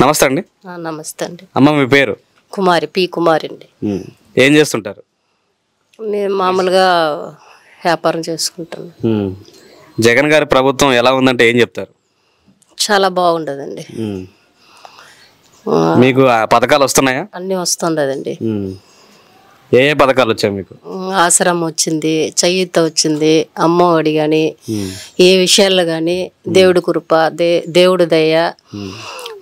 నమస్తే అండి. నమస్తే అండి. అమ్మ మీ పేరు? కుమారి, పి కుమారి అండి. ఏం చేస్తుంటారు? నేను మామూలుగా వ్యాపారం చేసుకుంటాను. జగన్ గారి ప్రభుత్వం ఎలా ఉందంటే ఏం చెప్తారు? చాలా బాగుండదండి. మీకు ఆ పథకాలు వస్తున్నాయా? అన్నీ వస్తుండదండి. ఏ ఏ పథకాలు వచ్చాయి మీకు? ఆశ్రమం వచ్చింది, చేయూత వచ్చింది, అమ్మఒడి కానీ ఏ విషయాల్లో కానీ దేవుడి కృప, దేవుడి దయ.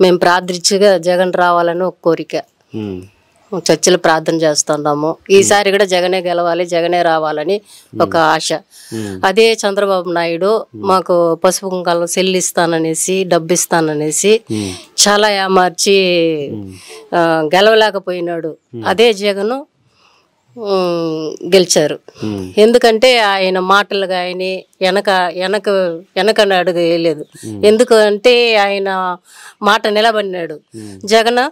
మేము ప్రార్థించగా జగన్ రావాలని ఒక కోరిక. చర్చిలో ప్రార్థన చేస్తున్నాము. ఈసారి కూడా జగనే గెలవాలి, జగనే రావాలని ఒక ఆశ. అదే చంద్రబాబు నాయుడు మాకు పసుపు కుంకాలు చెల్లిస్తాననేసి, డబ్బు ఇస్తాననేసి చాలా ఏమార్చి గెలవలేకపోయినాడు. అదే జగను గెలిచారు. ఎందుకంటే ఆయన మాటలు కానీ వెనక అడుగు వేయలేదు. ఎందుకంటే ఆయన మాట నిలబడినాడు. జగన్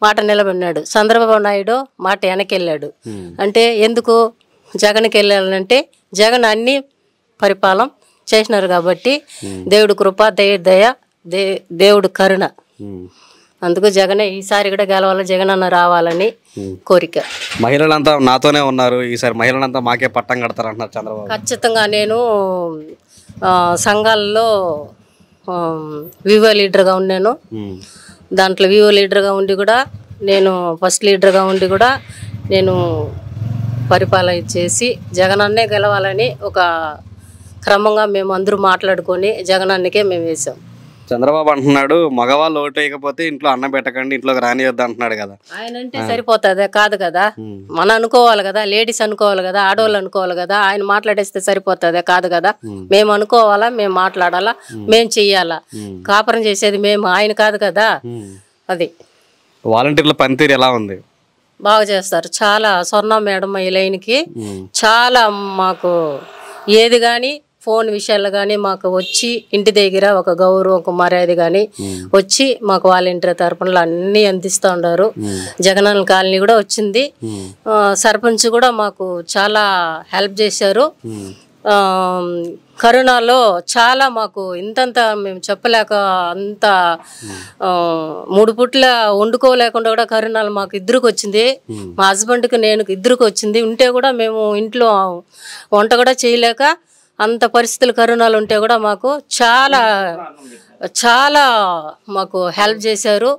మాట నిలబడినాడు. చంద్రబాబు నాయుడు మాట వెనకెళ్ళాడు. అంటే ఎందుకు జగన్కి వెళ్ళాలంటే జగన్ అన్ని పరిపాలన చేసినారు కాబట్టి దేవుడు కృప, దయ, దేవుడు కరుణ. అందుకు జగనే ఈసారి కూడా గెలవాలి, జగన్ అన్న రావాలని కోరిక. మహిళలంతా నాతోనే ఉన్నారు, ఈసారి మహిళలంతా మాకే పట్టం కడతారు అంటున్నారు చంద్రబాబు. ఖచ్చితంగా నేను సంఘాల్లో వివో లీడర్గా ఉన్నాను. దాంట్లో వివో లీడర్గా ఉండి కూడా నేను ఫస్ట్ లీడర్గా ఉండి కూడా నేను పరిపాలన చేసి జగనన్నే గెలవాలని ఒక క్రమంగా మేము అందరూ మాట్లాడుకొని జగనన్నకే మేము వేసాం. చంద్రబాబు అంటున్నాడు మగవాళ్ళు ఓటు వేయకపోతే ఇంట్లో అన్నం పెట్టకండి, ఇంట్లోకి రానియొద్దు అంటున్నాడు కదా. ఆయన అంటే సరిపోతుంది కాదు కదా, మనం అనుకోవాలి కదా, లేడీస్ అనుకోవాలి కదా, ఆడవాళ్ళు అనుకోవాలి కదా. ఆయన మాట్లాడేస్తే సరిపోతుంది కాదు కదా. మేము అనుకోవాలా, మేము మాట్లాడాలా, మేము చెయ్యాలా. కాపురం చేసేది మేము, ఆయన కాదు కదా. అది వాలంటీర్ల పనితీరు ఎలా ఉంది? బాగా చేస్తారు. చాలా స్వర్ణ మేడం ఈ లైన్కి చాలా మాకు ఏది కానీ ఫోన్ విషయాలు కానీ మాకు వచ్చి ఇంటి దగ్గర ఒక గౌరవం, ఒక మర్యాద కానీ వచ్చి మాకు వాలంటీర్ తరపున అన్నీ అందిస్తూ ఉన్నారు. జగనన్న కాలనీ కూడా వచ్చింది. సర్పంచ్ కూడా మాకు చాలా హెల్ప్ చేశారు. కరోనాలో చాలా మాకు ఇంతంత మేము చెప్పలేక అంత 3 పూట్ల వండుకోలేకుండా కూడా కరోనాలో మాకు ఇద్దరికి వచ్చింది. మా హస్బెండ్కి నేను ఇద్దరికి వచ్చింది. ఉంటే కూడా మేము ఇంట్లో వంట కూడా చేయలేక అంత పరిస్థితులు కరోనాలు ఉంటే కూడా మాకు చాలా చాలా మాకు హెల్ప్ చేశారు.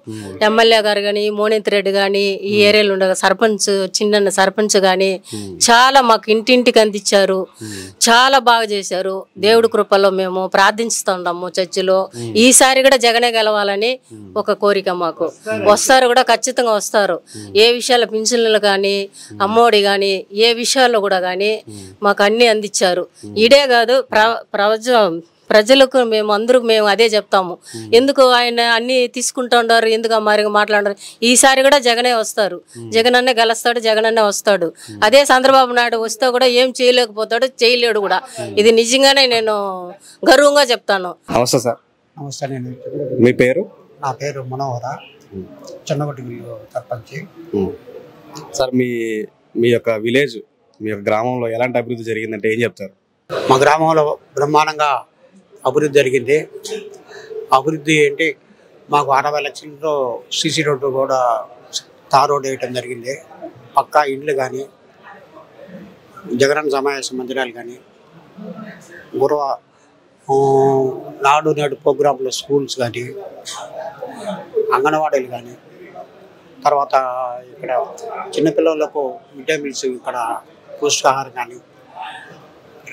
ఎమ్మెల్యే గారు కానీ, మోనిత్ రెడ్డి కానీ, ఈ ఏరియాలో ఉండే సర్పంచ్, చిన్న సర్పంచ్ కానీ చాలా మాకు ఇంటింటికి అందించారు. చాలా బాగా చేశారు. దేవుడి కృపలో మేము ప్రార్థిస్తున్నాము చర్చిలో. ఈసారి కూడా జగనే గెలవాలని ఒక కోరిక మాకు. వస్తారు కూడా, ఖచ్చితంగా వస్తారు. ఏ విషయాలు పింఛన్లు కానీ, అమ్మఒడి కానీ, ఏ విషయాల్లో కూడా కానీ మాకు అన్నీ అందించారు. ఇదే కాదు, ప్రజలకు మేము అదే చెప్తాము. ఎందుకు ఆయన అన్ని తీసుకుంటూ ఉన్నారు, ఎందుకు మరి మాట్లాడారు. ఈసారి కూడా జగనే వస్తారు, జగన్ అన్నే గెలుస్తాడు, జగన్ అన్నే వస్తాడు. అదే చంద్రబాబు నాయుడు వస్తే కూడా ఏం చేయలేకపోతాడు, చేయలేడు కూడా. ఇది నిజంగానే నేను గర్వంగా చెప్తాను. నమస్తే సార్. నమస్తే. మీ పేరు? నా పేరు మనోహర, చిన్నగొట్టిగిల్లు సర్పంచ్. సార్ మీ యొక్క విలేజ్, మీ యొక్క గ్రామంలో ఎలాంటి అభివృద్ధి జరిగిందంటే ఏం చెప్తారు? మా గ్రామంలో బ్రహ్మాండంగా అభివృద్ధి జరిగింది. అభివృద్ధి అంటే మాకు 60 లక్షలతో సీసీ రోడ్డు కూడా తార్ రోడ్డు వేయటం జరిగింది. పక్కా ఇండ్లు కానీ, జగనన్న సమావేశ మందిరాలు కానీ, గురువ నాడు నేడు ప్రోగ్రాంలో స్కూల్స్ కానీ, అంగన్వాడీలు కానీ, తర్వాత ఇక్కడ చిన్నపిల్లలకు మిడ్ డే మీల్స్, ఇక్కడ పౌష్టికాహారం కానీ,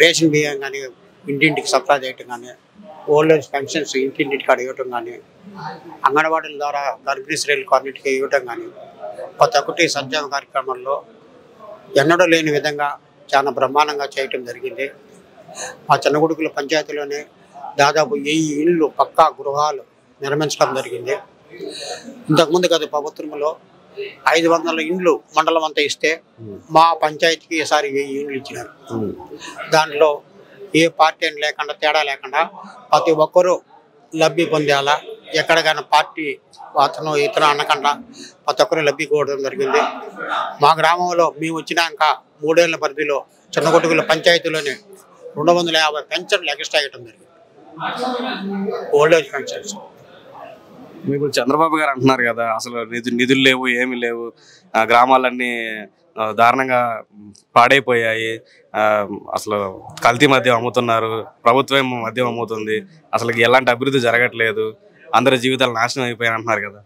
రేషన్ బియ్యం కానీ ఇంటింటికి సప్లై చేయటం కానీ, ఓల్డ్ ఏజ్ పెన్షన్స్ ఇంటింటికి కాడ ఇవ్వటం కానీ, అంగన్వాడీల ద్వారా గర్భిణీ స్త్రీలకు అన్నిటికీ ఇవ్వటం కానీ, ప్రతి ఒక్కటి సంక్షేమ కార్యక్రమాల్లో ఎన్నడూ లేని విధంగా చాలా బ్రహ్మాండంగా చేయటం జరిగింది. మా చిన్నగుడుకుల పంచాయతీలోనే దాదాపు 1000 ఇళ్ళు పక్కా గృహాలు నిర్మించడం జరిగింది. ఇంతకుముందు గత ప్రభుత్వంలో 500 ఇండ్లు మండలం అంతా ఇస్తే మా పంచాయతీకి ఈసారి 1000 ఇండ్లు ఇచ్చినారు. దాంట్లో ఏ పార్టీ అని లేకుండా, తేడా లేకుండా ప్రతి ఒక్కరూ లబ్ధి పొందేలా, ఎక్కడికైనా పార్టీ అతను ఇతను అనకుండా ప్రతి ఒక్కరు లబ్ధి కోవడం జరిగింది. మా గ్రామంలో మేము వచ్చినాక 3 ఏళ్ల పరిధిలో చిన్నగొట్టుగుల పంచాయతీలోనే 250 పెన్షన్లు ఎక్స్ట్రా ఇవ్వడం జరిగింది, ఓల్డ్ ఏజ్ పెన్షన్స్. ఇప్పుడు చంద్రబాబు గారు అంటున్నారు కదా, అసలు నిధులు లేవు, ఏమీ లేవు, గ్రామాలన్నీ దారుణంగా పాడైపోయాయి, అసలు కల్తీ మద్యం అమ్ముతున్నారు, ప్రభుత్వం మద్యం అమ్ముతుంది, అసలు ఎలాంటి అభివృద్ధి జరగట్లేదు, అందరి జీవితాలు నాశనం అయిపోయాయి అంటున్నారు కదా.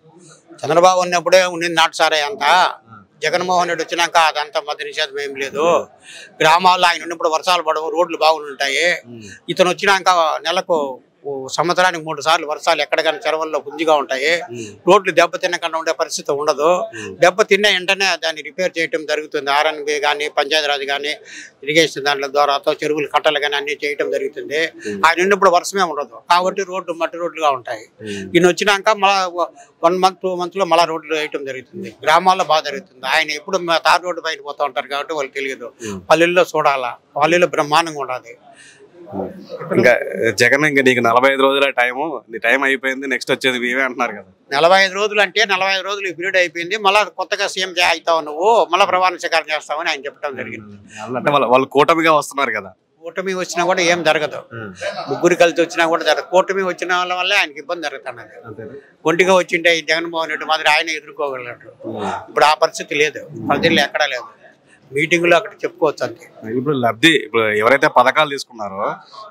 చంద్రబాబు ఉన్నప్పుడే ఉండింది నాటుసారే అంతా. జగన్మోహన్ రెడ్డి వచ్చినాక అదంతా మధ్య నిషేధం ఏం లేదు. గ్రామాల్లో ఆయన ఉన్నప్పుడు వర్షాలు పడవు, రోడ్లు బాగుంటాయి. ఇతను వచ్చినాక నెలకు సంవత్సరానికి 3 సార్లు వర్షాలు ఎక్కడికైనా చెరువుల్లో పుంజిగా ఉంటాయి. రోడ్లు దెబ్బతిన్నకుండా ఉండే పరిస్థితి ఉండదు. దెబ్బతిన్న వెంటనే దాన్ని రిపేర్ చేయడం జరుగుతుంది. ఆర్ఎన్బి కానీ, పంచాయతీరాజ్ కానీ, ఇరిగేషన్ దాంట్ల ద్వారా చెరువులు కట్టలు కానీ అన్ని చేయడం జరుగుతుంది. ఆయన ఉన్నప్పుడు వర్షమే ఉండదు కాబట్టి రోడ్లు మట్టి రోడ్లుగా ఉంటాయి. ఈయన వచ్చినాక మళ్ళీ 1 మంత్ 2 మంత్లో మళ్ళీ రోడ్లు వేయటం జరుగుతుంది. గ్రామాల్లో బాగా జరుగుతుంది. ఆయన ఎప్పుడు తార్ రోడ్డు బయట పోతూ ఉంటారు కాబట్టి వాళ్ళు తెలియదు. పల్లెల్లో చూడాలా, పల్లెల్లో బ్రహ్మాండంగా ఉండాలి. ఇంకా జగన్ ఇంకా నీకు 45 రోజుల టైము, నీ టైం అయిపోయింది, నెక్స్ట్ వచ్చేది మేమే అంటున్నారు కదా. 45 రోజులు అంటే 45 రోజులు ఈ పీరియడ్ అయిపోయింది. మళ్ళీ కొత్తగా సీఎం అవుతావు నువ్వు, మళ్ళీ ప్రమాణ స్వీకారం చేస్తావని ఆయన చెప్పడం జరిగింది. అంటే వాళ్ళు కూటమిగా వస్తున్నారు కదా. కూటమి వచ్చినా కూడా ఏం జరగదు. ముగ్గురు కలిసి వచ్చినా కూడా జరగదు. కూటమి వచ్చిన వాళ్ళ వల్లే ఆయనకి ఇబ్బంది జరుగుతున్నది. ఒంటిగా వచ్చింటే ఈ జగన్మోహన్ రెడ్డి మాదిరి ఆయన ఎదుర్కోగలడు. ఇప్పుడు ఆ పరిస్థితి లేదు, ప్రజల్లో ఎక్కడా లేదు. మీటింగ్లో అక్కడ చెప్పుకోవచ్చు అంతే. ఇప్పుడు ఎవరైతే పథకాలు తీసుకున్నారో,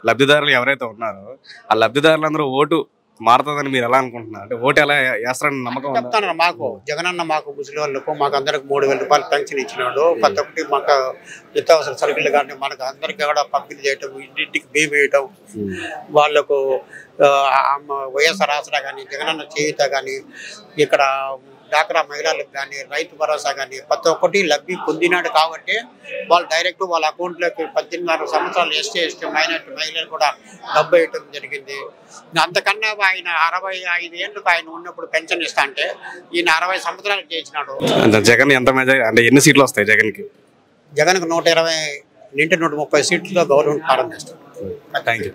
లబ్ధిదారులు ఎవరైతే ఉన్నారో, ఆ లబ్ధిదారులందరూ ఓటు మారుతుందని మీరు ఎలా అనుకుంటున్నారు? అంటే ఓటు ఎలా వేస్తారని నమ్మకం చెప్తాను. మాకు జగనన్న మాకు ముసలి వాళ్ళకు మాకు అందరికి 3000 రూపాయలు పెన్షన్ ఇచ్చినాడు. ప్రతి ఒక్కటి మాకు నిత్యావసర సరుకులు కానీ మనకు అందరికీ కూడా పంపిణీ చేయటం, ఇంటింటికి బియ్యం వేయటం, వాళ్ళకు వైఎస్ఆర్ ఆసరా కానీ, జగనన్న చేయూత కానీ, ఇక్కడ డాక్రా మహిళలకు కానీ, రైతు భరోసా కానీ ప్రతి ఒక్కటి లబ్ధి పొందినాడు. కాబట్టి వాళ్ళు డైరెక్ట్ వాళ్ళ అకౌంట్లోకి 18 సంవత్సరాలు ఎస్టీ మైనార్టీ మహిళలు కూడా డబ్బు వేయటం జరిగింది. అంతకన్నా ఆయన 65 ఏళ్ళకు ఆయన ఉన్నప్పుడు పెన్షన్ ఇస్తా అంటే ఈయన 60 సంవత్సరాలకు చేసినాడు. జగన్ ఎంత మెజారిటీ అంటే ఎన్ని సీట్లు వస్తాయి జగన్కి? జగన్కి 120 నుండి 130 సీట్లతో గవర్నమెంట్ ప్రారంభిస్తాడు. Thank you.